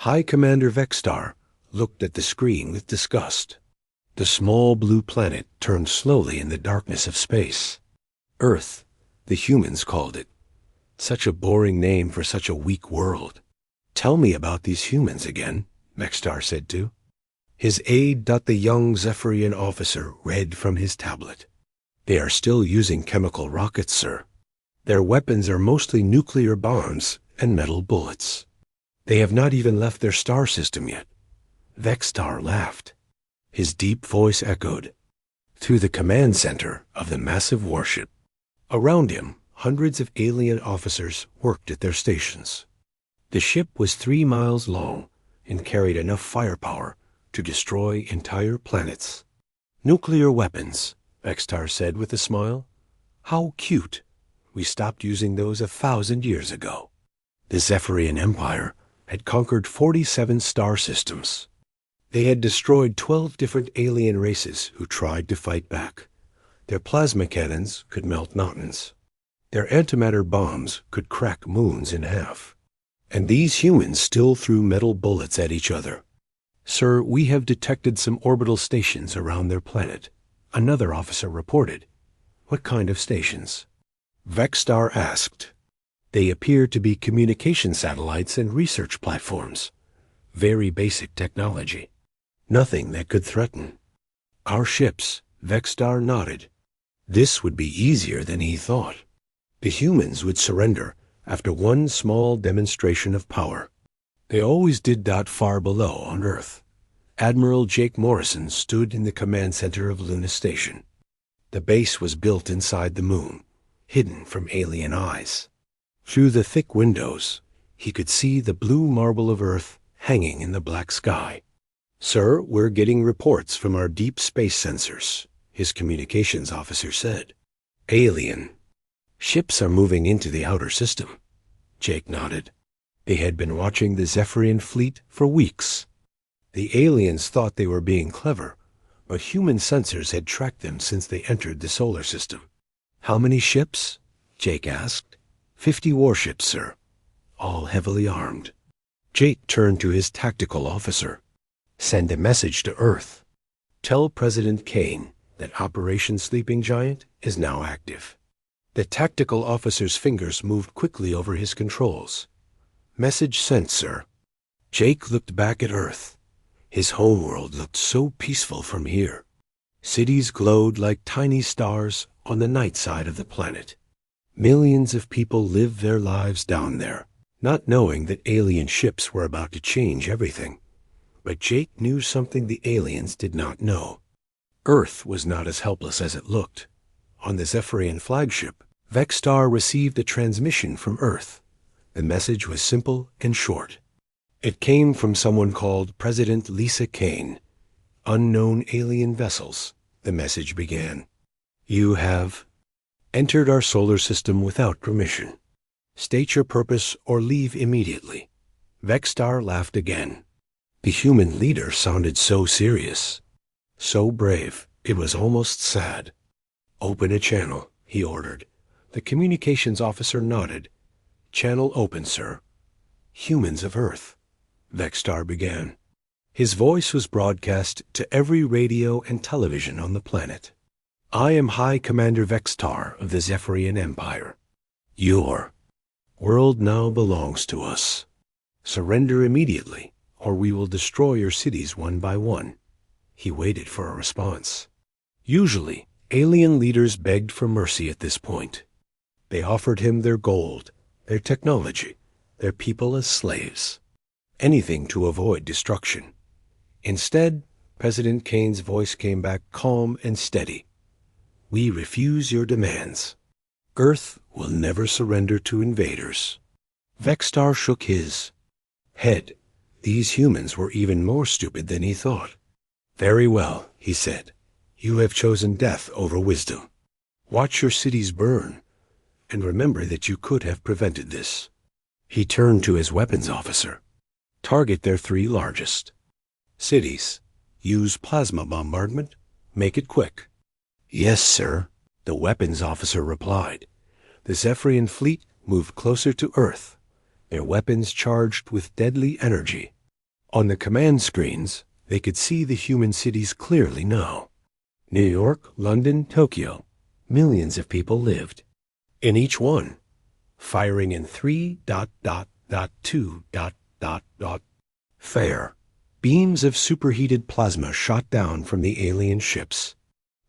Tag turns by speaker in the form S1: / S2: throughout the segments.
S1: High Commander Vexstar looked at the screen with disgust. The small blue planet turned slowly in the darkness of space. Earth, the humans called it. Such a boring name for such a weak world. Tell me about these humans again, Vexstar said to. His aide, the young Zephyrian officer, read from his tablet. They are still using chemical rockets, sir. Their weapons are mostly nuclear bombs and metal bullets. They have not even left their star system yet. Vexstar laughed. His deep voice echoed through the command center of the massive warship. Around him, hundreds of alien officers worked at their stations. The ship was 3 miles long and carried enough firepower to destroy entire planets. Nuclear weapons, Vexstar said with a smile. How cute. We stopped using those 1,000 years ago. The Zephyrian Empire had conquered 47 star systems. They had destroyed 12 different alien races who tried to fight back. Their plasma cannons could melt mountains. Their antimatter bombs could crack moons in half. And these humans still threw metal bullets at each other. Sir, we have detected some orbital stations around their planet, another officer reported. What kind of stations? Vexstar asked. They appear to be communication satellites and research platforms. Very basic technology. Nothing that could threaten. Our ships, Vexstar nodded. This would be easier than he thought. The humans would surrender after one small demonstration of power. They always did that far below on Earth. Admiral Jake Morrison stood in the command center of Luna Station. The base was built inside the moon, hidden from alien eyes. Through the thick windows, he could see the blue marble of Earth hanging in the black sky. Sir, we're getting reports from our deep space sensors, his communications officer said. Alien. Ships are moving into the outer system. Jake nodded. They had been watching the Zephyrian fleet for weeks. The aliens thought they were being clever, but human sensors had tracked them since they entered the solar system. How many ships? Jake asked. 50 warships, sir. All heavily armed. Jake turned to his tactical officer. Send a message to Earth. Tell President Kane that Operation Sleeping Giant is now active. The tactical officer's fingers moved quickly over his controls. Message sent, sir. Jake looked back at Earth. His homeworld looked so peaceful from here. Cities glowed like tiny stars on the night side of the planet. Millions of people lived their lives down there, not knowing that alien ships were about to change everything. But Jake knew something the aliens did not know. Earth was not as helpless as it looked. On the Zephyrian flagship, Vexstar received a transmission from Earth. The message was simple and short. It came from someone called President Lisa Kane. Unknown alien vessels, the message began. You have entered our solar system without permission. State your purpose or leave immediately. Vexstar laughed again. The human leader sounded so serious, so brave, it was almost sad. Open a channel, he ordered. The communications officer nodded. Channel open, sir. Humans of Earth, Vexstar began. His voice was broadcast to every radio and television on the planet. I am High Commander Vexstar of the Zephyrian Empire. Your world now belongs to us. Surrender immediately, or we will destroy your cities one by one. He waited for a response. Usually, alien leaders begged for mercy at this point. They offered him their gold, their technology, their people as slaves. Anything to avoid destruction. Instead, President Kane's voice came back calm and steady. We refuse your demands. Earth will never surrender to invaders. Vexstar shook his head. These humans were even more stupid than he thought. Very well, he said. You have chosen death over wisdom. Watch your cities burn, and remember that you could have prevented this. He turned to his weapons officer. Target their 3 largest cities. Use plasma bombardment. Make it quick. Yes, sir, the weapons officer replied. The Zephyrian fleet moved closer to Earth, their weapons charged with deadly energy. On the command screens, they could see the human cities clearly now. New York, London, Tokyo. Millions of people lived. In each one, firing in 3.2. Fair. Beams of superheated plasma shot down from the alien ships.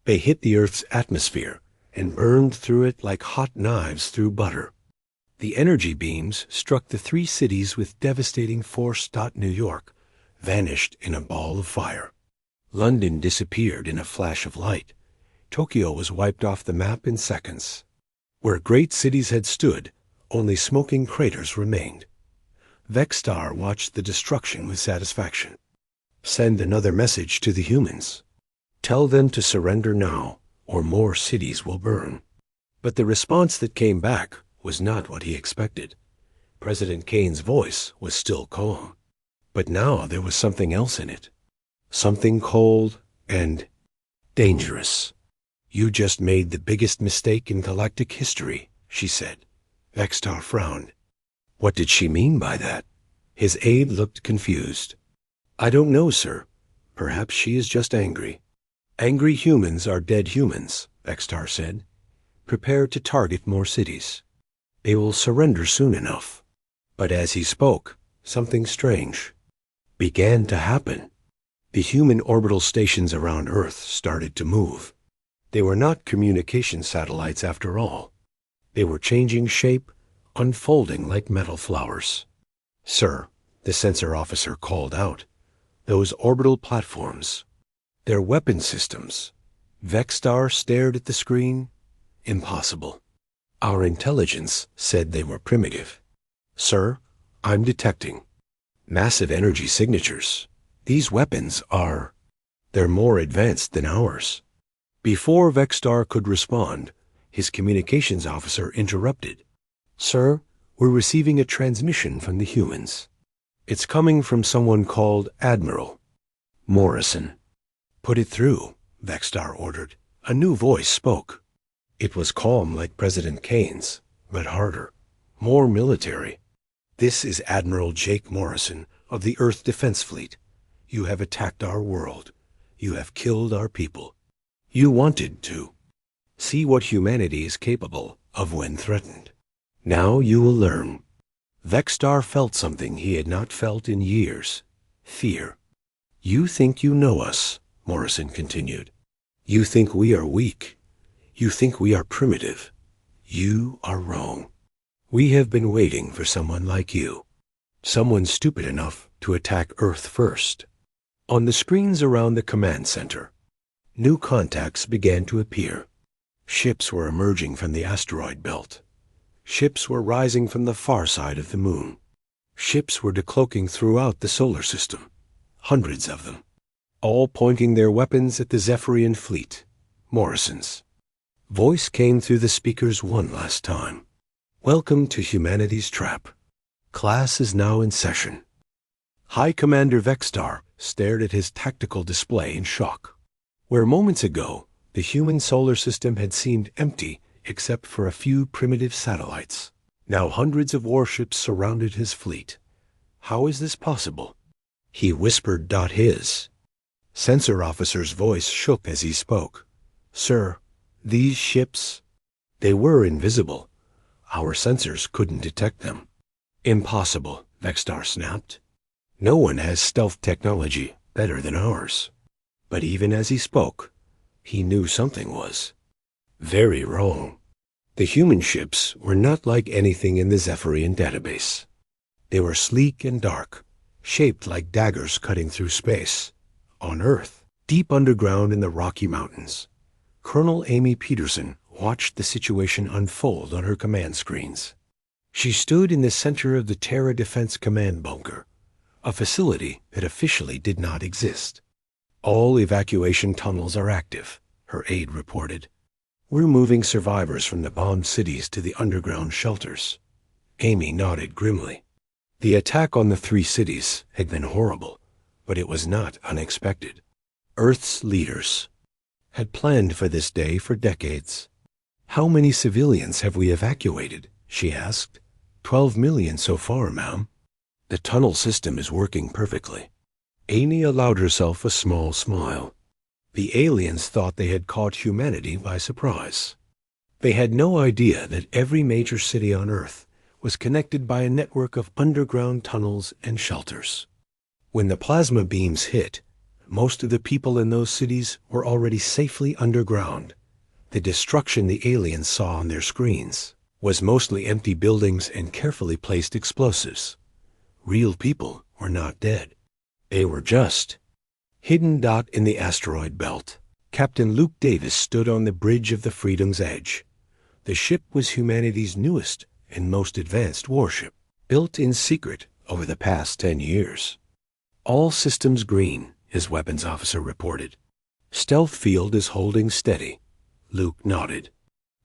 S1: They hit the Earth's atmosphere and burned through it like hot knives through butter. The energy beams struck the three cities with devastating force. New York vanished in a ball of fire. London disappeared in a flash of light. Tokyo was wiped off the map in seconds. Where great cities had stood, only smoking craters remained. Vexstar watched the destruction with satisfaction. Send another message to the humans. Tell them to surrender now, or more cities will burn. But the response that came back was not what he expected. President Kane's voice was still calm. But now there was something else in it. Something cold and dangerous. You just made the biggest mistake in galactic history, she said. Vexstar frowned. What did she mean by that? His aide looked confused. I don't know, sir. Perhaps she is just angry. Angry humans are dead humans, Vexstar said. Prepare to target more cities. They will surrender soon enough. But as he spoke, something strange began to happen. The human orbital stations around Earth started to move. They were not communication satellites after all. They were changing shape, unfolding like metal flowers. Sir, the sensor officer called out. Those orbital platforms. Their weapon systems. Vexstar stared at the screen. Impossible. Our intelligence said they were primitive. Sir, I'm detecting massive energy signatures. These weapons they're more advanced than ours. Before Vexstar could respond, his communications officer interrupted. Sir, we're receiving a transmission from the humans. It's coming from someone called Admiral Morrison. Put it through, Vexstar ordered. A new voice spoke. It was calm like President Kane's, but harder, more military. This is Admiral Jake Morrison of the Earth Defense Fleet. You have attacked our world. You have killed our people. You wanted to. See what humanity is capable of when threatened. Now you will learn. Vexstar felt something he had not felt in years. Fear. You think you know us, Morrison continued. You think we are weak. You think we are primitive. You are wrong. We have been waiting for someone like you. Someone stupid enough to attack Earth first. On the screens around the command center, new contacts began to appear. Ships were emerging from the asteroid belt. Ships were rising from the far side of the moon. Ships were decloaking throughout the solar system. Hundreds of them. All pointing their weapons at the Zephyrian fleet, Morrison's. Voice came through the speakers one last time. Welcome to humanity's trap. Class is now in session. High Commander Vexstar stared at his tactical display in shock. Where moments ago, the human solar system had seemed empty except for a few primitive satellites. Now hundreds of warships surrounded his fleet. How is this possible? He whispered. His sensor officer's voice shook as he spoke. Sir, these ships, they were invisible. Our sensors couldn't detect them. Impossible, Vexstar snapped. No one has stealth technology better than ours. But even as he spoke, he knew something was very wrong. The human ships were not like anything in the Zephyrian database. They were sleek and dark, shaped like daggers cutting through space. On Earth, deep underground in the Rocky Mountains, Colonel Amy Peterson watched the situation unfold on her command screens. She stood in the center of the Terra Defense Command Bunker, a facility that officially did not exist. All evacuation tunnels are active, her aide reported. We're moving survivors from the bombed cities to the underground shelters. Amy nodded grimly. The attack on the three cities had been horrible, but it was not unexpected. Earth's leaders had planned for this day for decades. How many civilians have we evacuated? She asked. 12 million so far, ma'am. The tunnel system is working perfectly. Amy allowed herself a small smile. The aliens thought they had caught humanity by surprise. They had no idea that every major city on Earth was connected by a network of underground tunnels and shelters. When the plasma beams hit, most of the people in those cities were already safely underground. The destruction the aliens saw on their screens was mostly empty buildings and carefully placed explosives. Real people were not dead. They were just hidden dot in the asteroid belt. Captain Luke Davis stood on the bridge of the Freedom's Edge. The ship was humanity's newest and most advanced warship, built in secret over the past 10 years. All systems green, his weapons officer reported. Stealth field is holding steady. Luke nodded.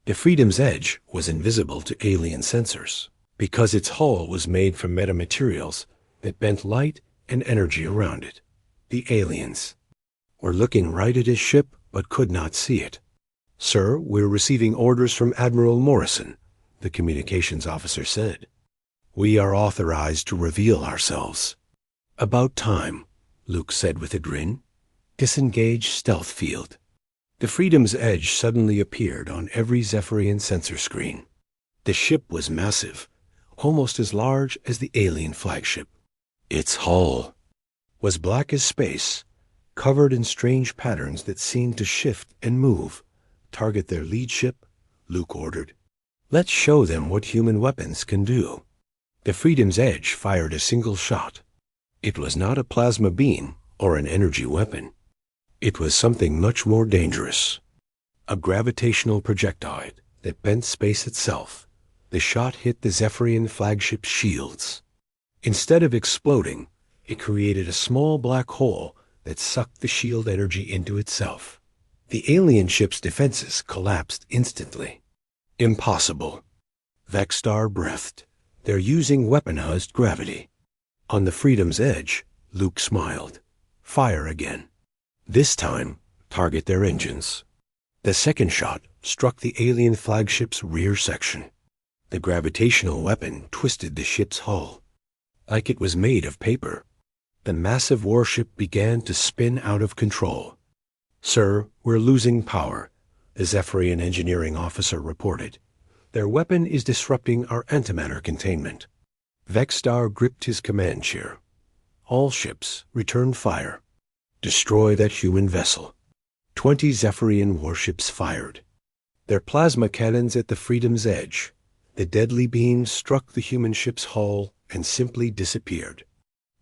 S1: The Freedom's Edge was invisible to alien sensors because its hull was made from metamaterials that bent light and energy around it. The aliens were looking right at his ship but could not see it. "Sir, we're receiving orders from Admiral Morrison," the communications officer said. "We are authorized to reveal ourselves." "About time," Luke said with a grin. "Disengage stealth field." The Freedom's Edge suddenly appeared on every Zephyrian sensor screen. The ship was massive, almost as large as the alien flagship. Its hull was black as space, covered in strange patterns that seemed to shift and move. "Target their lead ship," Luke ordered. "Let's show them what human weapons can do." The Freedom's Edge fired a single shot. It was not a plasma beam or an energy weapon. It was something much more dangerous. A gravitational projectile that bent space itself. The shot hit the Zephyrian flagship's shields. Instead of exploding, it created a small black hole that sucked the shield energy into itself. The alien ship's defenses collapsed instantly. "Impossible." Vexstar breathed. "They're using weaponized gravity." On the Freedom's Edge, Luke smiled. "Fire again. This time, target their engines." The second shot struck the alien flagship's rear section. The gravitational weapon twisted the ship's hull like it was made of paper. The massive warship began to spin out of control. "Sir, we're losing power," the Zephyrian engineering officer reported. "Their weapon is disrupting our antimatter containment." Vexstar gripped his command chair. "All ships, return fire. Destroy that human vessel." 20 Zephyrian warships fired. Their plasma cannons at the Freedom's Edge. The deadly beams struck the human ship's hull and simply disappeared.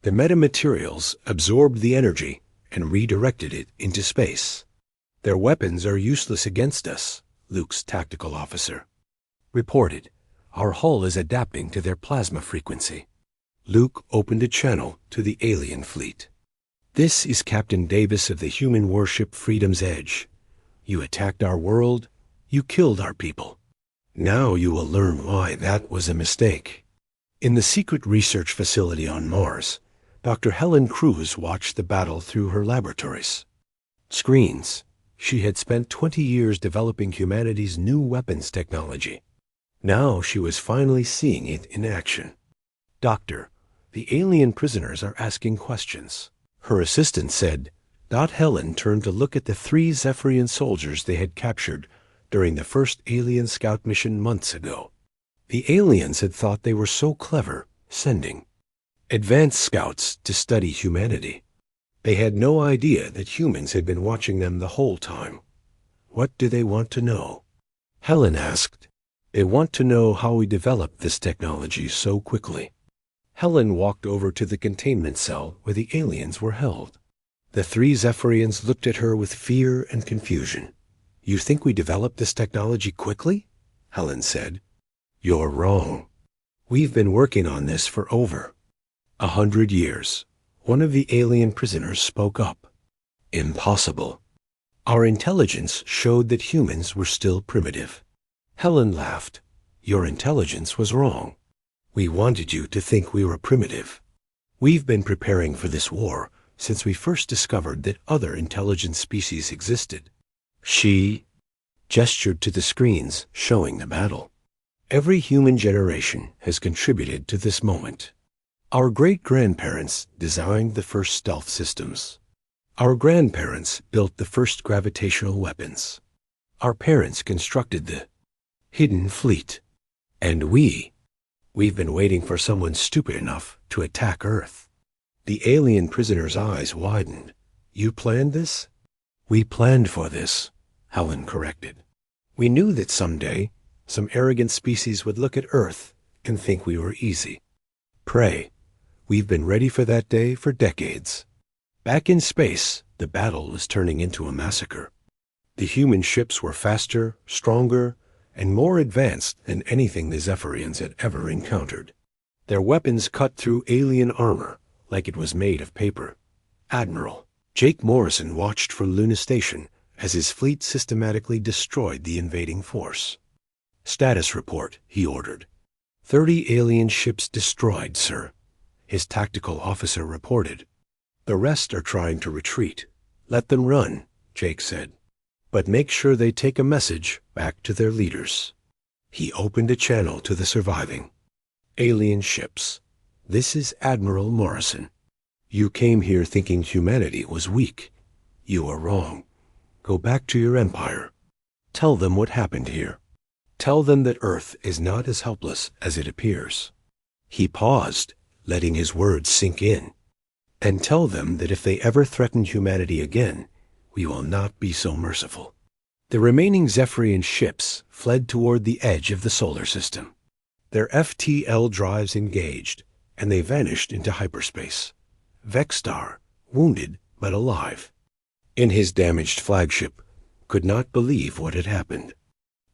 S1: The metamaterials absorbed the energy and redirected it into space. "Their weapons are useless against us," Luke's tactical officer reported. "Our hull is adapting to their plasma frequency." Luke opened a channel to the alien fleet. "This is Captain Davis of the human warship Freedom's Edge. You attacked our world. You killed our people. Now you will learn why that was a mistake." In the secret research facility on Mars, Dr. Helen Cruz watched the battle through her laboratories screens. She had spent 20 years developing humanity's new weapons technology. Now she was finally seeing it in action. "Doctor, the alien prisoners are asking questions," her assistant said. Helen turned to look at the 3 Zephyrian soldiers they had captured during the first alien scout mission months ago. The aliens had thought they were so clever, sending advanced scouts to study humanity. They had no idea that humans had been watching them the whole time. "What do they want to know?" Helen asked. "They want to know how we developed this technology so quickly." Helen walked over to the containment cell where the aliens were held. The 3 Zephyrians looked at her with fear and confusion. "You think we developed this technology quickly?" Helen said. "You're wrong. We've been working on this for over 100 years. One of the alien prisoners spoke up. "Impossible. Our intelligence showed that humans were still primitive." Helen laughed. "Your intelligence was wrong. We wanted you to think we were primitive. We've been preparing for this war since we first discovered that other intelligent species existed." She gestured to the screens showing the battle. "Every human generation has contributed to this moment. Our great-grandparents designed the first stealth systems. Our grandparents built the first gravitational weapons. Our parents constructed the hidden fleet. And we've been waiting for someone stupid enough to attack Earth. The alien prisoner's eyes widened. You planned this? We planned for this, Helen corrected. We knew that someday some arrogant species would look at Earth and think we were easy. Pray, we've been ready for that day for decades. Back in space, the battle was turning into a massacre. The human ships were faster, stronger, and more advanced than anything the Zephyrians had ever encountered. Their weapons cut through alien armor like it was made of paper. Admiral Jake Morrison watched from Luna Station as his fleet systematically destroyed the invading force. Status report, he ordered. 30 alien ships destroyed, sir, his tactical officer reported. The rest are trying to retreat. Let them run, Jake said. But make sure they take a message back to their leaders. He opened a channel to the surviving alien ships. This is Admiral Morrison. You came here thinking humanity was weak. You are wrong. Go back to your empire. Tell them what happened here. Tell them that Earth is not as helpless as it appears. He paused, letting his words sink in. And tell them that if they ever threaten humanity again, we will not be so merciful. The remaining Zephyrian ships fled toward the edge of the solar system. Their FTL drives engaged, and they vanished into hyperspace. Vexstar, wounded but alive, in his damaged flagship, could not believe what had happened.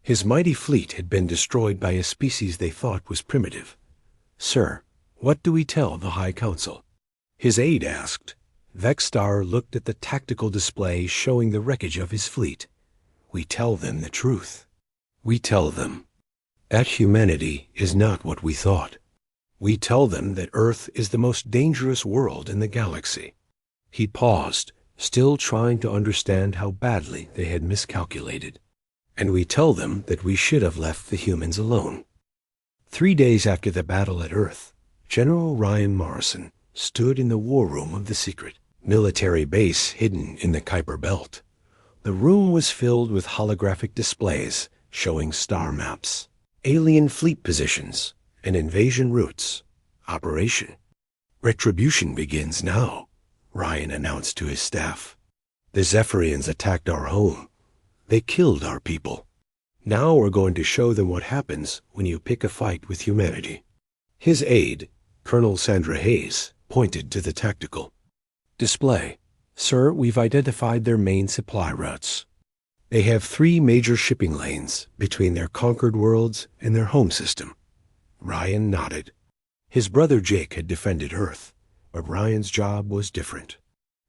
S1: His mighty fleet had been destroyed by a species they thought was primitive. Sir, what do we tell the High Council? His aide asked. Vexstar looked at the tactical display showing the wreckage of his fleet. We tell them the truth. We tell them that humanity is not what we thought. We tell them that Earth is the most dangerous world in the galaxy. He paused, still trying to understand how badly they had miscalculated. And we tell them that we should have left the humans alone. 3 days after the battle at Earth, General Ryan Morrison stood in the war room of the secret military base hidden in the Kuiper Belt. The room was filled with holographic displays showing star maps, alien fleet positions, and invasion routes. Operation Retribution begins now, Ryan announced to his staff. The Zephyrians attacked our home. They killed our people. Now we're going to show them what happens when you pick a fight with humanity. His aide, Colonel Sandra Hayes, pointed to the tactical display. Sir, we've identified their main supply routes. They have 3 major shipping lanes between their conquered worlds and their home system. Ryan nodded. His brother Jake had defended Earth, but Ryan's job was different.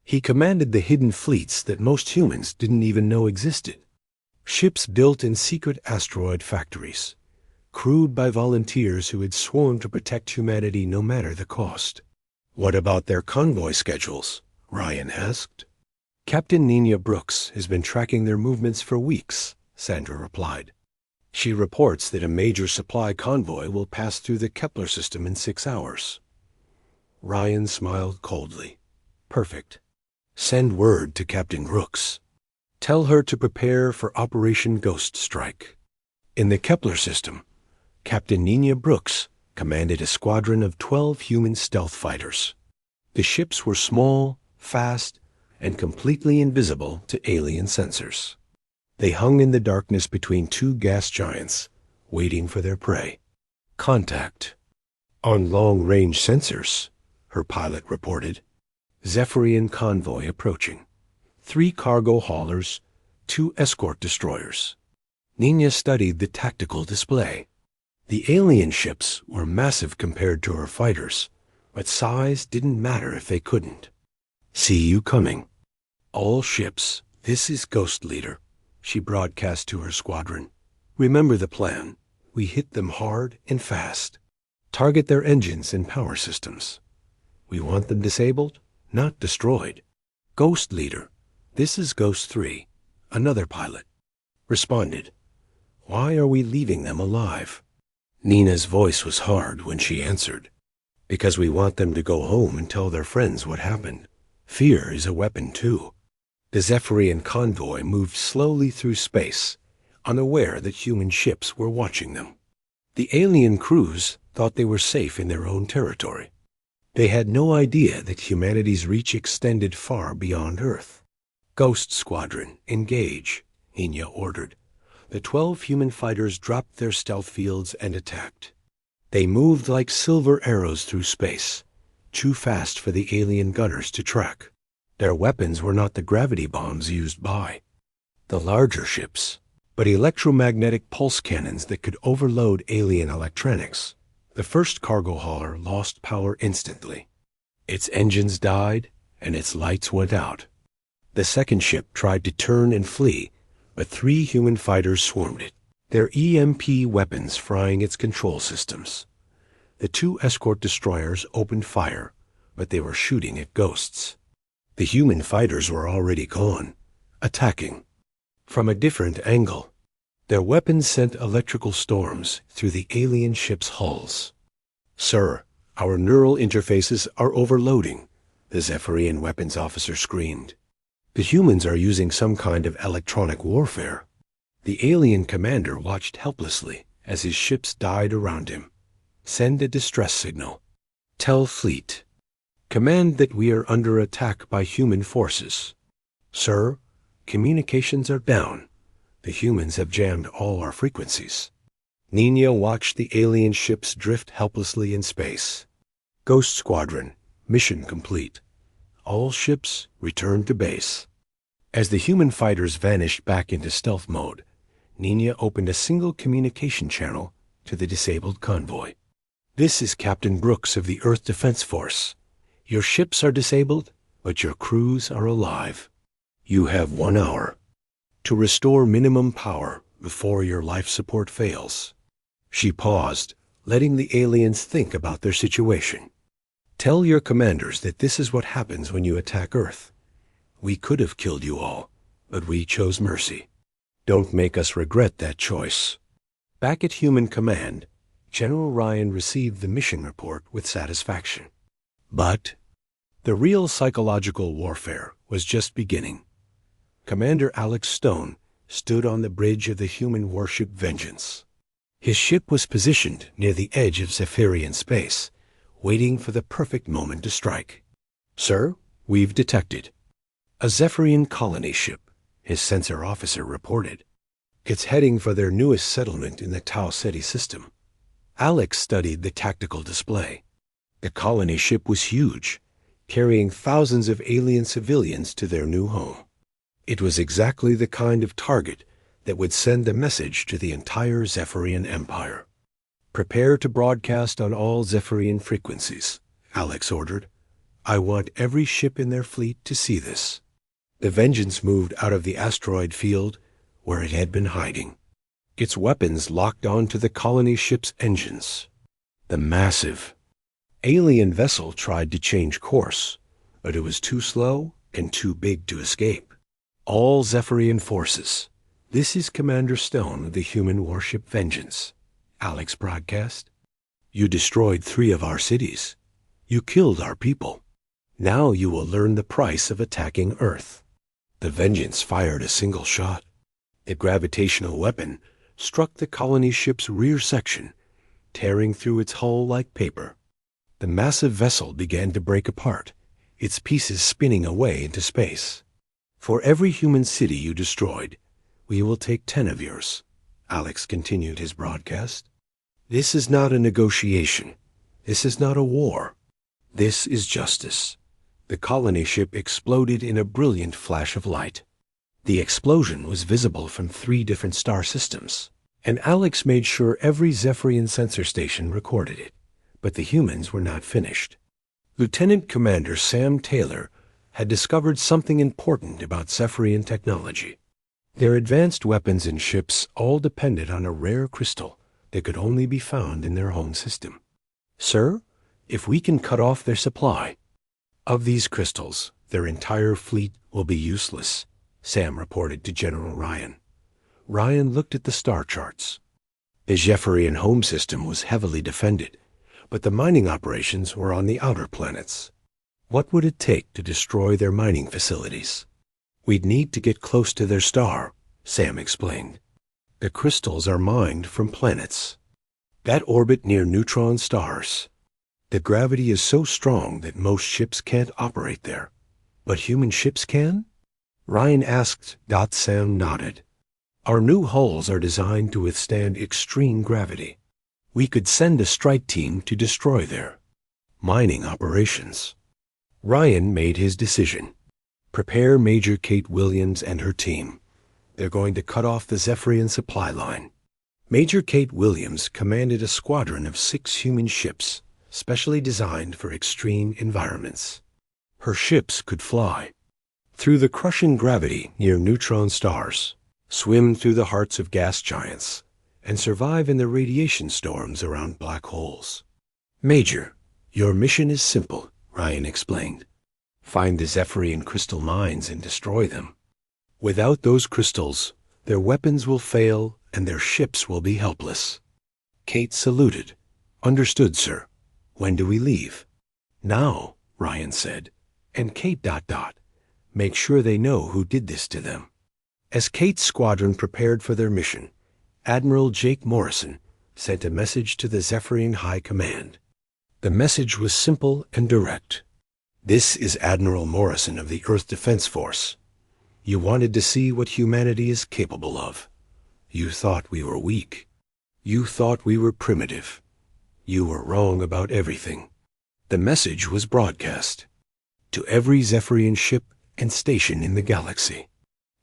S1: He commanded the hidden fleets that most humans didn't even know existed. Ships built in secret asteroid factories, crewed by volunteers who had sworn to protect humanity no matter the cost. What about their convoy schedules? Ryan asked. Captain Nina Brooks has been tracking their movements for weeks, Sandra replied. She reports that a major supply convoy will pass through the Kepler system in 6 hours. Ryan smiled coldly. Perfect. Send word to Captain Brooks. Tell her to prepare for Operation Ghost Strike. In the Kepler system, Captain Nina Brooks commanded a squadron of 12 human stealth fighters. The ships were small, fast, and completely invisible to alien sensors. They hung in the darkness between 2 gas giants, waiting for their prey. Contact. On long-range sensors, her pilot reported. Zephyrian convoy approaching. 3 cargo haulers, 2 escort destroyers. Nina studied the tactical display. The alien ships were massive compared to her fighters, but size didn't matter if they couldn't. See you coming. All ships, this is Ghost Leader, she broadcast to her squadron. Remember the plan. We hit them hard and fast. Target their engines and power systems. We want them disabled, not destroyed. Ghost Leader, this is Ghost 3, another pilot, responded. Why are we leaving them alive? Nina's voice was hard when she answered. Because we want them to go home and tell their friends what happened. Fear is a weapon too. The Zephyrian convoy moved slowly through space, unaware that human ships were watching them. The alien crews thought they were safe in their own territory. They had no idea that humanity's reach extended far beyond Earth. "Ghost Squadron, engage," Enya ordered. The 12 human fighters dropped their stealth fields and attacked. They moved like silver arrows through space, too fast for the alien gunners to track. Their weapons were not the gravity bombs used by the larger ships, but electromagnetic pulse cannons that could overload alien electronics. The first cargo hauler lost power instantly. Its engines died, and its lights went out. The second ship tried to turn and flee, but 3 human fighters swarmed it, their EMP weapons frying its control systems. The 2 escort destroyers opened fire, but they were shooting at ghosts. The human fighters were already gone, attacking from a different angle. Their weapons sent electrical storms through the alien ship's hulls. "Sir, our neural interfaces are overloading," the Zephyrian weapons officer screamed. "The humans are using some kind of electronic warfare." The alien commander watched helplessly as his ships died around him. "Send a distress signal. Tell fleet. Command that we are under attack by human forces." "Sir, communications are down. The humans have jammed all our frequencies." Nina watched the alien ships drift helplessly in space. "Ghost Squadron, mission complete. All ships return to base." As the human fighters vanished back into stealth mode, Nina opened a single communication channel to the disabled convoy. "This is Captain Brooks of the Earth Defense Force. Your ships are disabled, but your crews are alive. You have 1 hour to restore minimum power before your life support fails." She paused, letting the aliens think about their situation. "Tell your commanders that this is what happens when you attack Earth. We could have killed you all, but we chose mercy. Don't make us regret that choice." Back at Human Command, General Ryan received the mission report with satisfaction. But the real psychological warfare was just beginning. Commander Alex Stone stood on the bridge of the human warship Vengeance. His ship was positioned near the edge of Zephyrian space, waiting for the perfect moment to strike. "Sir, we've detected a Zephyrian colony ship," his sensor officer reported. "It's heading for their newest settlement in the Tau Ceti system." Alex studied the tactical display. The colony ship was huge, carrying thousands of alien civilians to their new home. It was exactly the kind of target that would send a message to the entire Zephyrian Empire. "Prepare to broadcast on all Zephyrian frequencies," Alex ordered. "I want every ship in their fleet to see this." The Vengeance moved out of the asteroid field where it had been hiding. Its weapons locked onto the colony ship's engines. The massive alien vessel tried to change course, but it was too slow and too big to escape. "All Zephyrian forces, this is Commander Stone of the human warship Vengeance," Alex broadcast. "You destroyed 3 of our cities. You killed our people. Now you will learn the price of attacking Earth." The Vengeance fired a single shot. The gravitational weapon struck the colony ship's rear section, tearing through its hull like paper. The massive vessel began to break apart, its pieces spinning away into space. "For every human city you destroyed, we will take 10 of yours," Alex continued his broadcast. "This is not a negotiation. This is not a war. This is justice." The colony ship exploded in a brilliant flash of light. The explosion was visible from 3 different star systems, and Alex made sure every Zephyrian sensor station recorded it. But the humans were not finished. Lieutenant Commander Sam Taylor had discovered something important about Zephyrian technology. Their advanced weapons and ships all depended on a rare crystal that could only be found in their home system. "Sir, if we can cut off their supply of these crystals, their entire fleet will be useless," Sam reported to General Ryan. Ryan looked at the star charts. The Zephyrian home system was heavily defended, But the mining operations were on the outer planets. What would it take to destroy their mining facilities? We'd need to get close to their star, Sam explained. The crystals are mined from planets that orbit near neutron stars. The gravity is so strong that most ships can't operate there. But human ships can? Ryan asked. Sam nodded. Our new hulls are designed to withstand extreme gravity. We could send a strike team to destroy their mining operations. Ryan made his decision. Prepare Major Kate Williams and her team. They're going to cut off the Zephyrian supply line. Major Kate Williams commanded a squadron of 6 human ships, specially designed for extreme environments. Her ships could fly through the crushing gravity near neutron stars, swim through the hearts of gas giants, and survive in the radiation storms around black holes. Major, your mission is simple, Ryan explained. Find the Zephyrian crystal mines and destroy them. Without those crystals, their weapons will fail and their ships will be helpless. Kate saluted. Understood, sir. When do we leave? Now, Ryan said. And Kate ... Make sure they know who did this to them. As Kate's squadron prepared for their mission, Admiral Jake Morrison sent a message to the Zephyrian High Command. The message was simple and direct. This is Admiral Morrison of the Earth Defense Force. You wanted to see what humanity is capable of. You thought we were weak. You thought we were primitive. You were wrong about everything. The message was broadcast to every Zephyrian ship and station in the galaxy.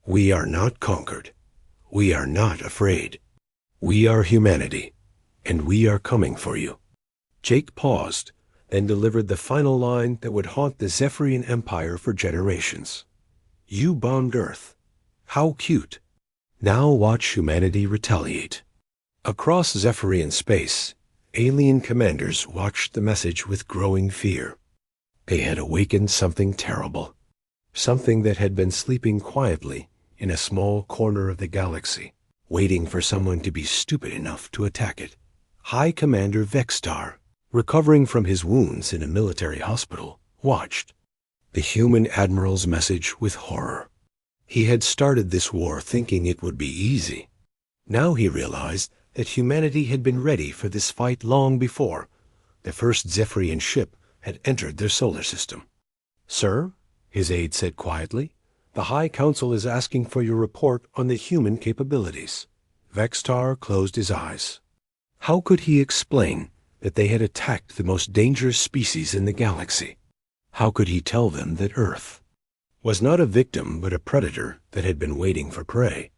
S1: We are not conquered. We are not afraid. We are humanity, and we are coming for you. Jake paused, then delivered the final line that would haunt the Zephyrian Empire for generations. You bombed Earth. How cute. Now watch humanity retaliate. Across Zephyrian space, alien commanders watched the message with growing fear. They had awakened something terrible, something that had been sleeping quietly in a small corner of the galaxy, waiting for someone to be stupid enough to attack it. High Commander Vexstar, recovering from his wounds in a military hospital, watched the human admiral's message with horror. He had started this war thinking it would be easy. Now he realized that humanity had been ready for this fight long before the first Zephyrian ship had entered their solar system. Sir, his aide said quietly, the High Council is asking for your report on the human capabilities. Vexstar closed his eyes. How could he explain that they had attacked the most dangerous species in the galaxy? How could he tell them that Earth was not a victim but a predator that had been waiting for prey?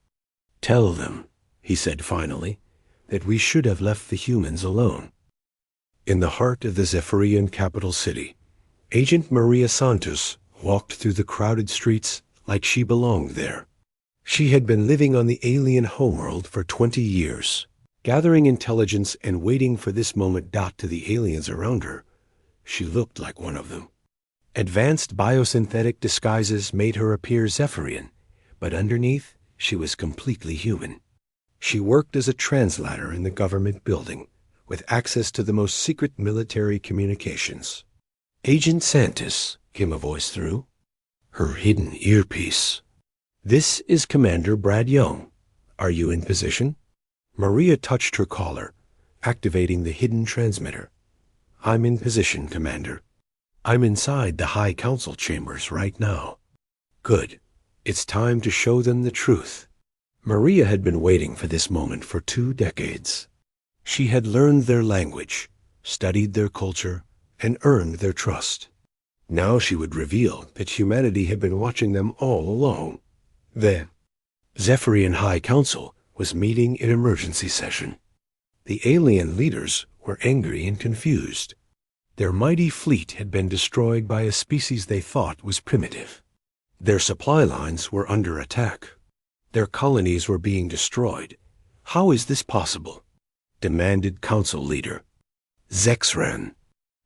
S1: Tell them, he said finally, that we should have left the humans alone. In the heart of the Zephyrian capital city, Agent Maria Santos walked through the crowded streets like she belonged there. She had been living on the alien homeworld for 20 years, gathering intelligence and waiting for this moment. To the aliens around her, she looked like one of them. Advanced biosynthetic disguises made her appear Zephyrian, but underneath she was completely human. She worked as a translator in the government building, with access to the most secret military communications. Agent Santos, came a voice through her hidden earpiece. This is Commander Brad Young. Are you in position? Maria touched her collar, activating the hidden transmitter. I'm in position, Commander. I'm inside the High Council chambers right now. Good. It's time to show them the truth. Maria had been waiting for this moment for 2 decades. She had learned their language, studied their culture, and earned their trust. Now she would reveal that humanity had been watching them all along. The Zephyrian High Council was meeting in emergency session. The alien leaders were angry and confused. Their mighty fleet had been destroyed by a species they thought was primitive. Their supply lines were under attack. Their colonies were being destroyed. How is this possible? Demanded Council leader Zexran.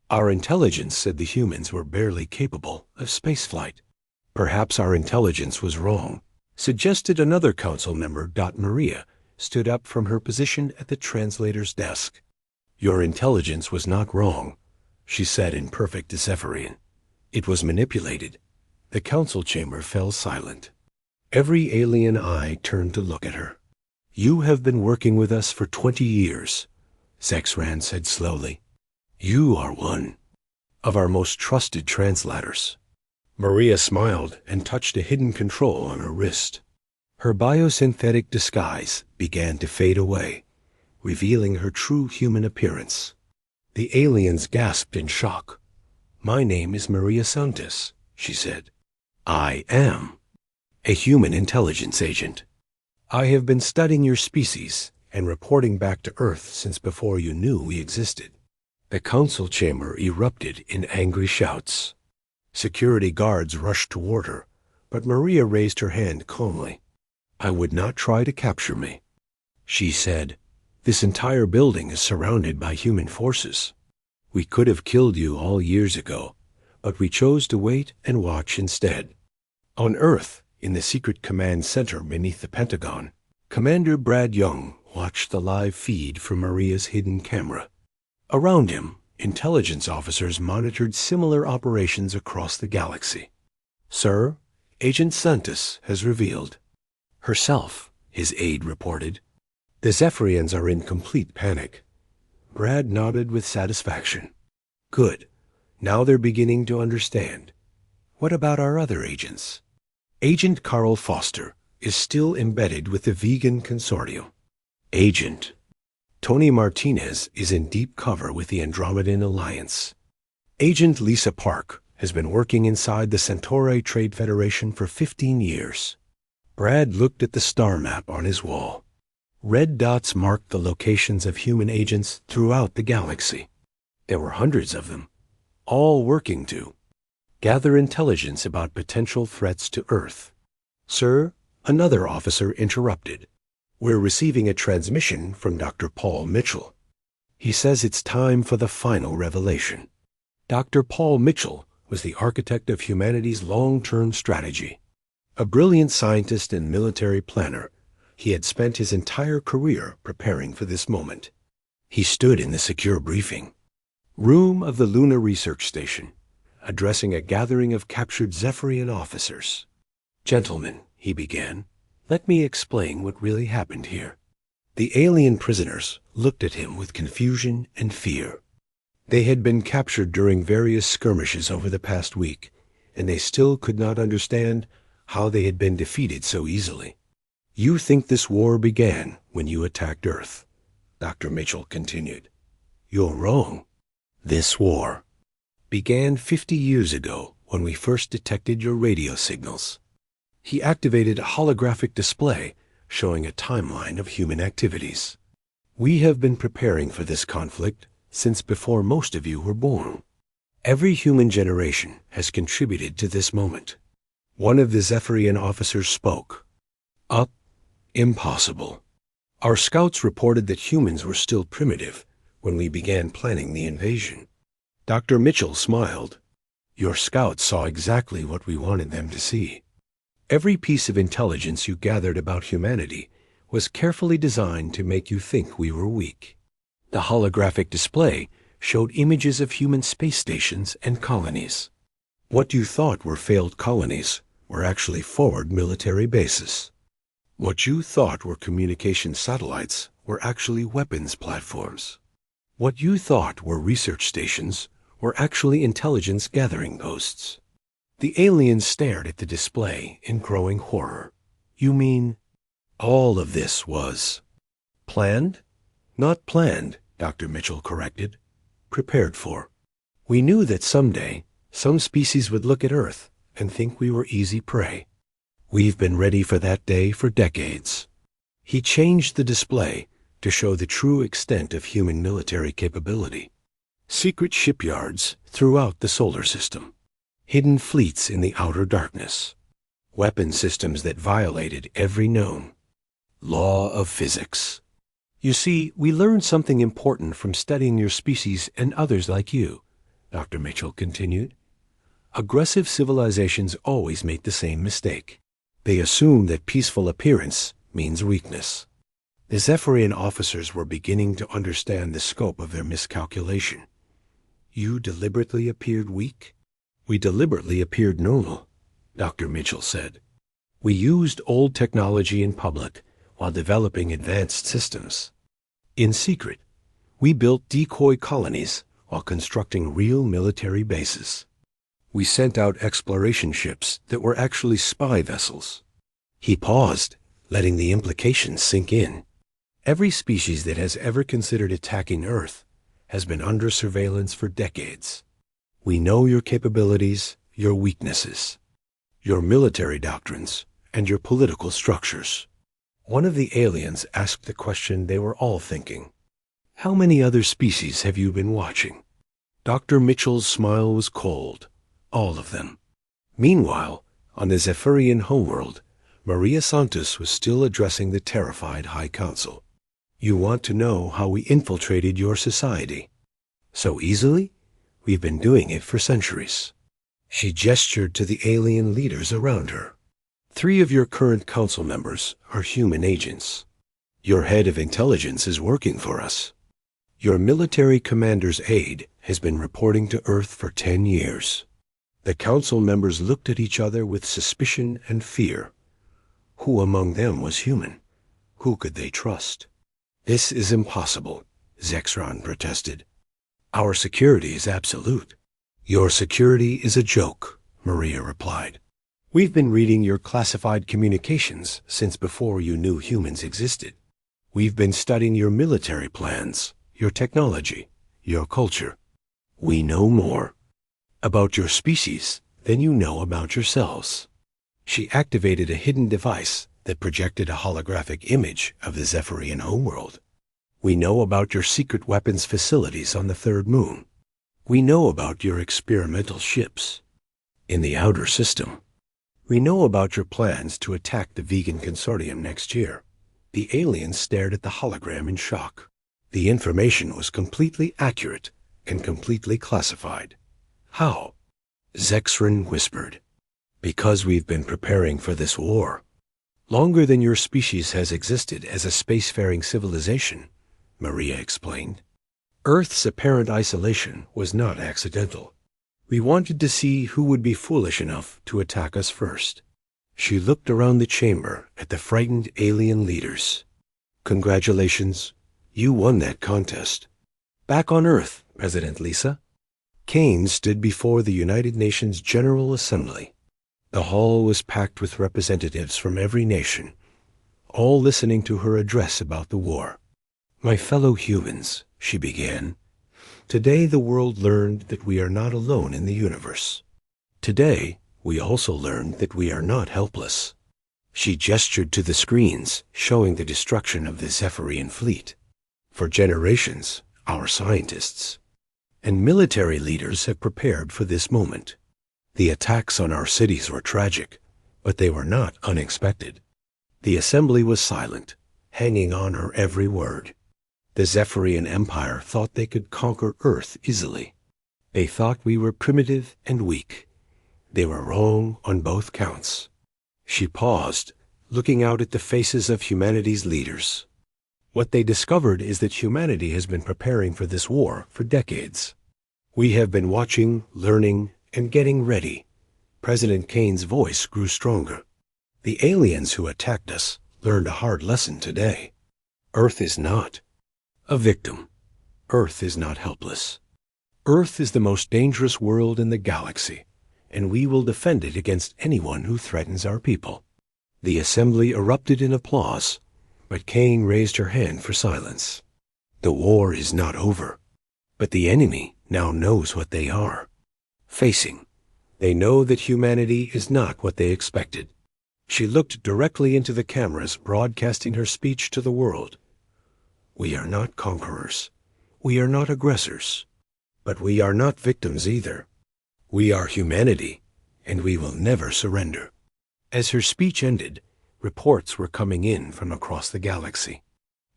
S1: Our intelligence said the humans were barely capable of spaceflight. Perhaps our intelligence was wrong, suggested another council member. Maria stood up from her position at the translator's desk. Your intelligence was not wrong, she said in perfect Zephyrian. It was manipulated. The council chamber fell silent. Every alien eye turned to look at her. You have been working with us for 20 years, Zexran said slowly. You are one of our most trusted translators. Maria smiled and touched a hidden control on her wrist. Her biosynthetic disguise began to fade away, revealing her true human appearance. The aliens gasped in shock. My name is Maria Santos, she said. I am a human intelligence agent. I have been studying your species and reporting back to Earth since before you knew we existed. The council chamber erupted in angry shouts. Security guards rushed toward her, but Maria raised her hand calmly. I would not try to capture me, she said. This entire building is surrounded by human forces. We could have killed you all years ago, but we chose to wait and watch instead. On Earth, in the secret command center beneath the Pentagon, Commander Brad Young watched the live feed from Maria's hidden camera. Around him, intelligence officers monitored similar operations across the galaxy. Sir, Agent Santos has revealed herself, his aide reported. The Zephyrians are in complete panic. Brad nodded with satisfaction. Good. Now they're beginning to understand. What about our other agents? Agent Carl Foster is still embedded with the Vegan Consortium. Agent Tony Martinez is in deep cover with the Andromedan Alliance. Agent Lisa Park has been working inside the Centauri Trade Federation for 15 years. Brad looked at the star map on his wall. Red dots marked the locations of human agents throughout the galaxy. There were hundreds of them, all working to gather intelligence about potential threats to Earth. Sir, another officer interrupted. We're receiving a transmission from Dr. Paul Mitchell. He says it's time for the final revelation. Dr. Paul Mitchell was the architect of humanity's long-term strategy. A brilliant scientist and military planner, he had spent his entire career preparing for this moment. He stood in the secure briefing room of the Lunar Research Station, addressing a gathering of captured Zephyrian officers. Gentlemen, he began, let me explain what really happened here. The alien prisoners looked at him with confusion and fear. They had been captured during various skirmishes over the past week, and they still could not understand how they had been defeated so easily. You think this war began when you attacked Earth, Dr. Mitchell continued. You're wrong. This war began 50 years ago when we first detected your radio signals. He activated a holographic display showing a timeline of human activities. We have been preparing for this conflict since before most of you were born. Every human generation has contributed to this moment. One of the Zephyrian officers spoke. Up. Impossible. Our scouts reported that humans were still primitive when we began planning the invasion. Dr. Mitchell smiled. Your scouts saw exactly what we wanted them to see. Every piece of intelligence you gathered about humanity was carefully designed to make you think we were weak. The holographic display showed images of human space stations and colonies. What you thought were failed colonies were actually forward military bases. What you thought were communication satellites were actually weapons platforms. What you thought were research stations were actually intelligence gathering posts. The aliens stared at the display in growing horror. You mean all of this was planned? Not planned, Dr. Mitchell corrected. Prepared for. We knew that someday some species would look at Earth and think we were easy prey. We've been ready for that day for decades. He changed the display to show the true extent of human military capability. Secret shipyards throughout the solar system. Hidden fleets in the outer darkness. Weapon systems that violated every known law of physics. You see, we learned something important from studying your species and others like you, Dr. Mitchell continued. Aggressive civilizations always make the same mistake. They assume that peaceful appearance means weakness. The Zephyrian officers were beginning to understand the scope of their miscalculation. You deliberately appeared weak? We deliberately appeared normal, Dr. Mitchell said. We used old technology in public while developing advanced systems. In secret, we built decoy colonies while constructing real military bases. We sent out exploration ships that were actually spy vessels. He paused, letting the implications sink in. Every species that has ever considered attacking Earth has been under surveillance for decades. We know your capabilities, your weaknesses, your military doctrines, and your political structures. One of the aliens asked the question they were all thinking. How many other species have you been watching? Dr. Mitchell's smile was cold. All of them. Meanwhile, on the Zephyrian homeworld, Maria Santos was still addressing the terrified High Council. You want to know how we infiltrated your society? So easily? We've been doing it for centuries. She gestured to the alien leaders around her. 3 of your current council members are human agents. Your head of intelligence is working for us. Your military commander's aide has been reporting to Earth for 10 years. The council members looked at each other with suspicion and fear. Who among them was human? Who could they trust? This is impossible, Zexron protested. Our security is absolute. Your security is a joke, Maria replied. We've been reading your classified communications since before you knew humans existed. We've been studying your military plans, your technology, your culture. We know more about your species than you know about yourselves. She activated a hidden device that projected a holographic image of the Zephyrian homeworld. We know about your secret weapons facilities on the third moon. We know about your experimental ships in the outer system. We know about your plans to attack the vegan consortium next year. The aliens stared at the hologram in shock. The information was completely accurate and completely classified. How? Zexron whispered. Because we've been preparing for this war. Longer than your species has existed as a spacefaring civilization, Maria explained. Earth's apparent isolation was not accidental. We wanted to see who would be foolish enough to attack us first. She looked around the chamber at the frightened alien leaders. Congratulations, you won that contest. Back on Earth, President Lisa. Kane stood before the United Nations General Assembly. The hall was packed with representatives from every nation, all listening to her address about the war. My fellow humans, she began, today the world learned that we are not alone in the universe. Today, we also learned that we are not helpless. She gestured to the screens, showing the destruction of the Zephyrian fleet. For generations, our scientists and military leaders have prepared for this moment. The attacks on our cities were tragic, but they were not unexpected. The assembly was silent, hanging on her every word. The Zephyrian Empire thought they could conquer Earth easily. They thought we were primitive and weak. They were wrong on both counts. She paused, looking out at the faces of humanity's leaders. What they discovered is that humanity has been preparing for this war for decades. We have been watching, learning, and getting ready. President Kane's voice grew stronger. The aliens who attacked us learned a hard lesson today. Earth is not a victim. Earth is not helpless. Earth is the most dangerous world in the galaxy, and we will defend it against anyone who threatens our people. The assembly erupted in applause, but Kane raised her hand for silence. The war is not over, but the enemy now knows what they are facing. They know that humanity is not what they expected. She looked directly into the cameras broadcasting her speech to the world. We are not conquerors. We are not aggressors. But we are not victims either. We are humanity, and we will never surrender. As her speech ended, reports were coming in from across the galaxy.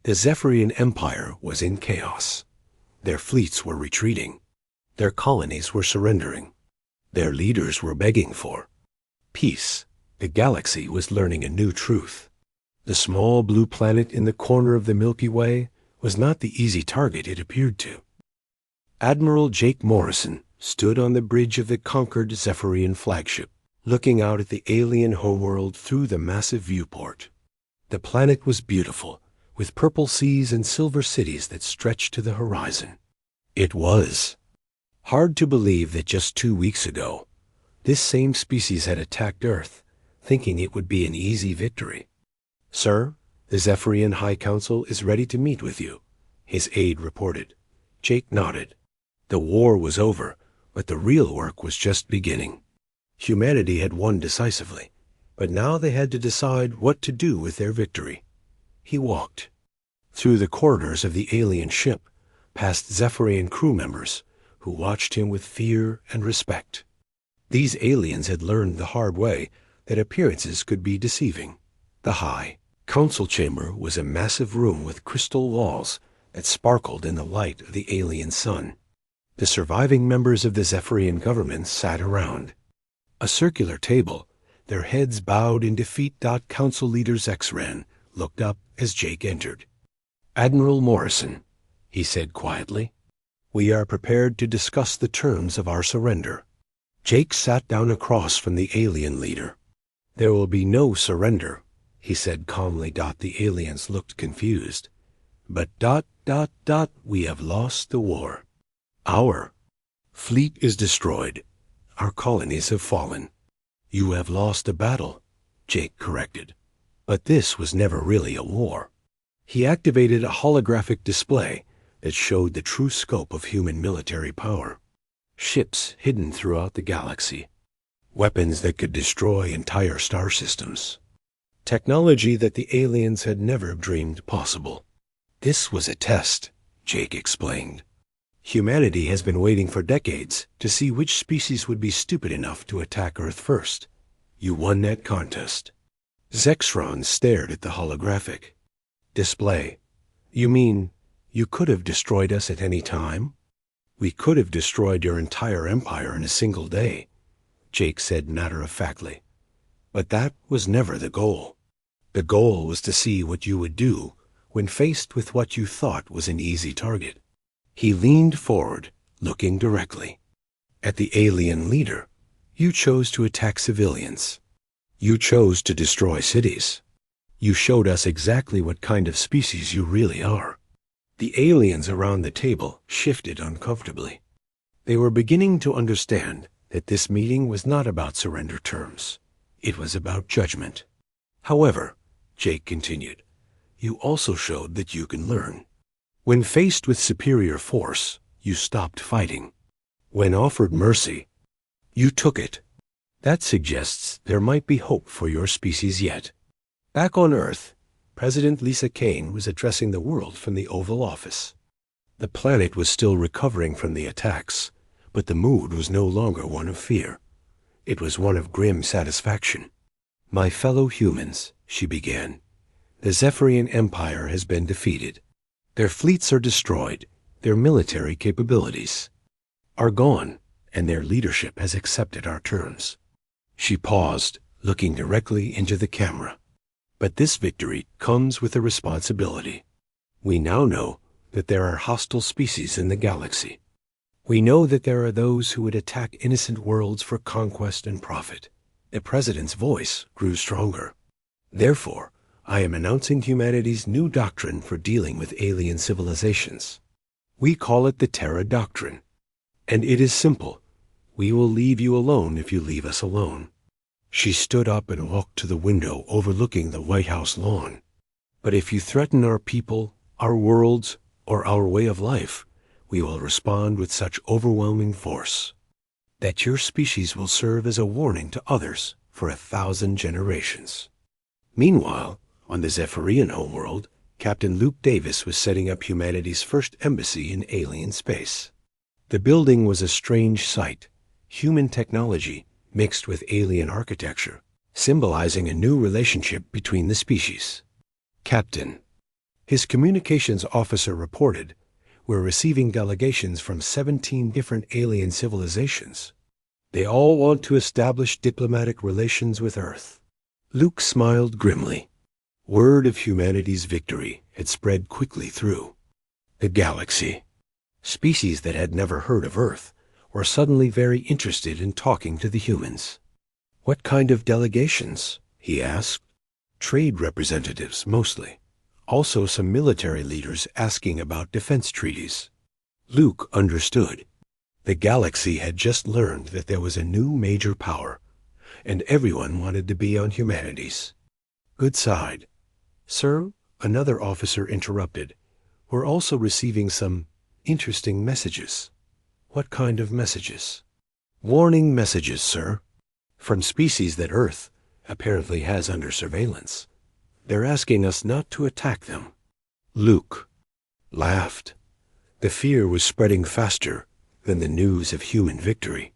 S1: The Zephyrian Empire was in chaos. Their fleets were retreating. Their colonies were surrendering. Their leaders were begging for peace. The galaxy was learning a new truth. The small blue planet in the corner of the Milky Way was not the easy target it appeared to. Admiral Jake Morrison stood on the bridge of the conquered Zephyrian flagship, looking out at the alien homeworld through the massive viewport. The planet was beautiful, with purple seas and silver cities that stretched to the horizon. It was hard to believe that just 2 weeks ago, this same species had attacked Earth, thinking it would be an easy victory. "Sir, the Zephyrian High Council is ready to meet with you," his aide reported. Jake nodded. The war was over, but the real work was just beginning. Humanity had won decisively, but now they had to decide what to do with their victory. He walked through the corridors of the alien ship, past Zephyrian crew members who watched him with fear and respect. These aliens had learned the hard way that appearances could be deceiving. The High Council chamber was a massive room with crystal walls that sparkled in the light of the alien sun. The surviving members of the Zephyrian government sat around a circular table, their heads bowed in defeat. Council leader Zexran looked up as Jake entered. "Admiral Morrison," he said quietly, "we are prepared to discuss the terms of our surrender." Jake sat down across from the alien leader. "There will be no surrender," he said calmly. The aliens looked confused. "But we have lost the war. Our fleet is destroyed. Our colonies have fallen." "You have lost a battle," Jake corrected. "But this was never really a war." He activated a holographic display that showed the true scope of human military power. Ships hidden throughout the galaxy. Weapons that could destroy entire star systems. Technology that the aliens had never dreamed possible. "This was a test," Jake explained. "Humanity has been waiting for decades to see which species would be stupid enough to attack Earth first. You won that contest." Zexron stared at the holographic display. "You mean you could have destroyed us at any time?" "We could have destroyed your entire empire in a single day," Jake said matter-of-factly. "But that was never the goal. The goal was to see what you would do when faced with what you thought was an easy target." He leaned forward, looking directly at the alien leader. "You chose to attack civilians. You chose to destroy cities. You showed us exactly what kind of species you really are." The aliens around the table shifted uncomfortably. They were beginning to understand that this meeting was not about surrender terms. It was about judgment. "However," Jake continued, "you also showed that you can learn. When faced with superior force, you stopped fighting. When offered mercy, you took it. That suggests there might be hope for your species yet." Back on Earth, President Lisa Kane was addressing the world from the Oval Office. The planet was still recovering from the attacks, but the mood was no longer one of fear. It was one of grim satisfaction. "My fellow humans," she began, "the Zephyrian Empire has been defeated. Their fleets are destroyed, their military capabilities are gone, and their leadership has accepted our terms." She paused, looking directly into the camera. "But this victory comes with a responsibility. We now know that there are hostile species in the galaxy. We know that there are those who would attack innocent worlds for conquest and profit." The president's voice grew stronger. "Therefore, I am announcing humanity's new doctrine for dealing with alien civilizations. We call it the Terra Doctrine. And it is simple. We will leave you alone if you leave us alone." She stood up and walked to the window overlooking the White House lawn. "But if you threaten our people, our worlds, or our way of life, we will respond with such overwhelming force that your species will serve as a warning to others for 1,000 generations." Meanwhile, on the Zephyrian homeworld, Captain Luke Davis was setting up humanity's first embassy in alien space. The building was a strange sight, human technology mixed with alien architecture, symbolizing a new relationship between the species. "Captain," his communications officer reported, "we're receiving delegations from 17 different alien civilizations. They all want to establish diplomatic relations with Earth." Luke smiled grimly. Word of humanity's victory had spread quickly through the galaxy. Species that had never heard of Earth were suddenly very interested in talking to the humans. "What kind of delegations?" he asked. "Trade representatives, mostly. Also some military leaders asking about defense treaties." Luke understood. The galaxy had just learned that there was a new major power, and everyone wanted to be on humanity's good side. "Sir," another officer interrupted, "we're also receiving some interesting messages." "What kind of messages?" "Warning messages, sir. From species that Earth apparently has under surveillance. They're asking us not to attack them." Luke laughed. The fear was spreading faster than the news of human victory.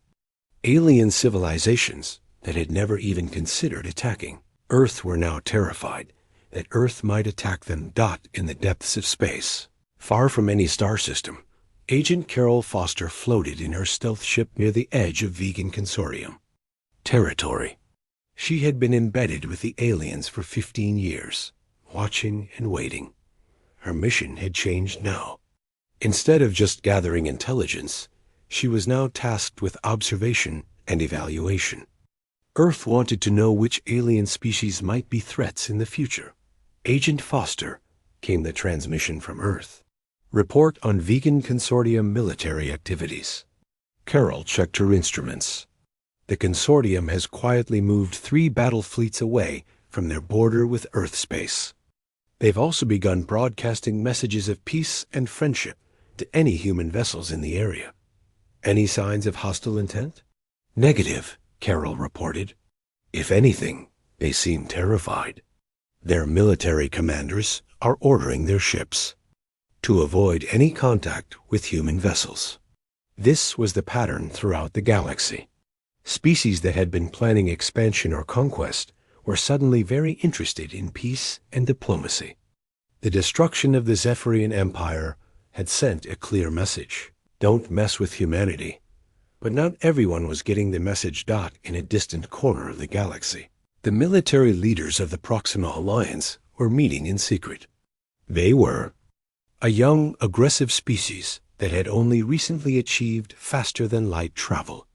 S1: Alien civilizations that had never even considered attacking Earth were now terrified that Earth might attack them. In the depths of space, far from any star system, Agent Carol Foster floated in her stealth ship near the edge of Vegan Consortium territory. She had been embedded with the aliens for 15 years, watching and waiting. Her mission had changed now. Instead of just gathering intelligence, she was now tasked with observation and evaluation. Earth wanted to know which alien species might be threats in the future. "Agent Foster," came the transmission from Earth. "Report on Vegan Consortium military activities." Carol checked her instruments. "The Consortium has quietly moved 3 battle fleets away from their border with Earth space. They've also begun broadcasting messages of peace and friendship to any human vessels in the area." "Any signs of hostile intent?" "Negative," Carol reported. "If anything, they seem terrified. Their military commanders are ordering their ships to avoid any contact with human vessels." This was the pattern throughout the galaxy. Species that had been planning expansion or conquest were suddenly very interested in peace and diplomacy. The destruction of the Zephyrian Empire had sent a clear message: don't mess with humanity. But not everyone was getting the message. In a distant corner of the galaxy, the military leaders of the Proxima Alliance were meeting in secret. They were a young, aggressive species that had only recently achieved faster-than-light travel.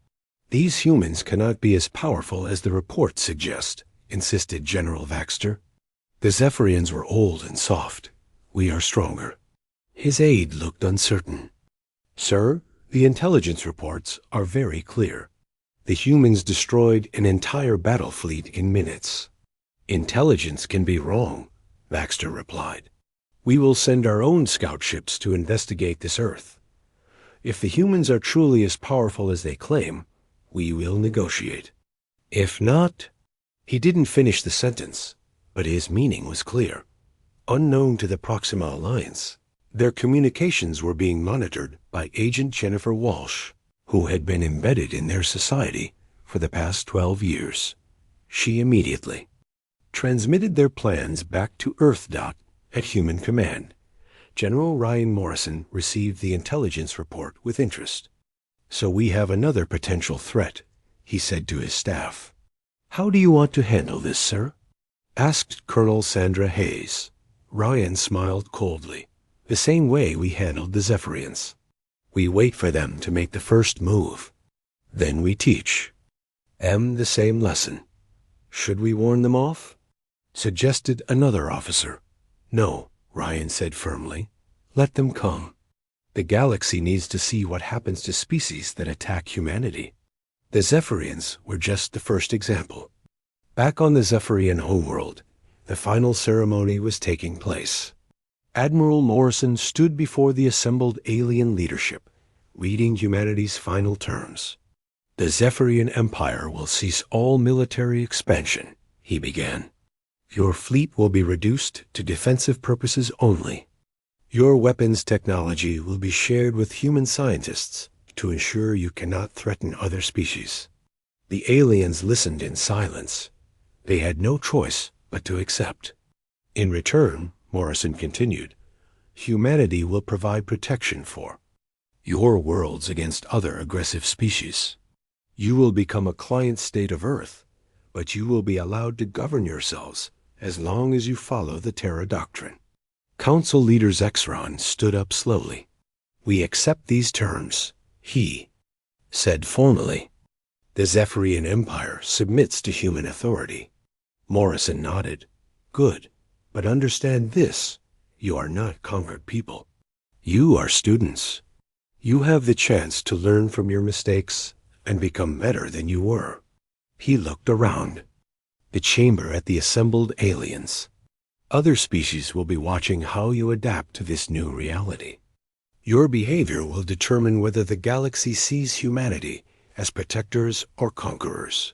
S1: "These humans cannot be as powerful as the reports suggest," insisted General Vaxter. "The Zephyrians were old and soft. We are stronger." His aide looked uncertain. "Sir, the intelligence reports are very clear. The humans destroyed an entire battle fleet in minutes." "Intelligence can be wrong," Vaxter replied. "We will send our own scout ships to investigate this Earth. If the humans are truly as powerful as they claim, we will negotiate. If not—" He didn't finish the sentence, but his meaning was clear. Unknown to the Proxima Alliance, their communications were being monitored by Agent Jennifer Walsh, who had been embedded in their society for the past 12 years. She immediately transmitted their plans back to Earth. At Human Command, General Ryan Morrison received the intelligence report with interest. "So we have another potential threat," he said to his staff. "How do you want to handle this, sir?" asked Colonel Sandra Hayes. Ryan smiled coldly. "The same way we handled the Zephyrians. We wait for them to make the first move. Then we teach them the same lesson." "Should we warn them off?" suggested another officer. "No," Ryan said firmly. "Let them come. The galaxy needs to see what happens to species that attack humanity." The Zephyrians were just the first example. Back on the Zephyrian homeworld, the final ceremony was taking place. Admiral Morrison stood before the assembled alien leadership, reading humanity's final terms. "The Zephyrian Empire will cease all military expansion," he began. "Your fleet will be reduced to defensive purposes only. Your weapons technology will be shared with human scientists to ensure you cannot threaten other species." The aliens listened in silence. They had no choice but to accept. "In return," Morrison continued, "humanity will provide protection for your worlds against other aggressive species. You will become a client state of Earth, but you will be allowed to govern yourselves as long as you follow the Terra Doctrine. Council leader Zexron stood up slowly. We accept these terms, he said formally. The Zephyrian Empire submits to human authority. Morrison nodded. Good, but understand this. You are not conquered people. You are students. You have the chance to learn from your mistakes and become better than you were. He looked around. The chamber at the assembled aliens. Other species will be watching how you adapt to this new reality. Your behavior will determine whether the galaxy sees humanity as protectors or conquerors.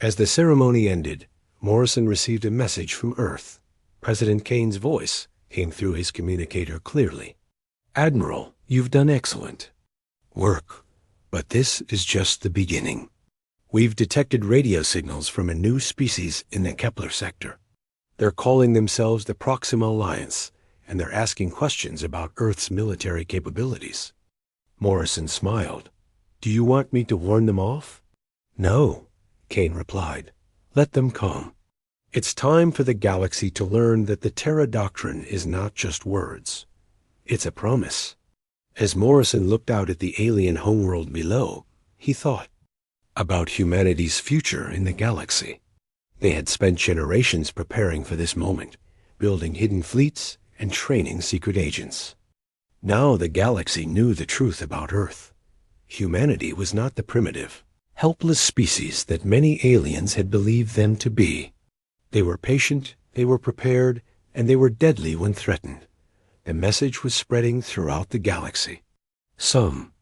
S1: As the ceremony ended, Morrison received a message from Earth. President Kane's voice came through his communicator clearly. Admiral, you've done excellent work, but this is just the beginning. We've detected radio signals from a new species in the Kepler sector. They're calling themselves the Proxima Alliance, and they're asking questions about Earth's military capabilities. Morrison smiled. Do you want me to warn them off? No, Kane replied. Let them come. It's time for the galaxy to learn that the Terra Doctrine is not just words. It's a promise. As Morrison looked out at the alien homeworld below, he thought about humanity's future in the galaxy. They had spent generations preparing for this moment, building hidden fleets and training secret agents. Now the galaxy knew the truth about Earth. Humanity was not the primitive, helpless species that many aliens had believed them to be. They were patient, they were prepared, and they were deadly when threatened. The message was spreading throughout the galaxy. Some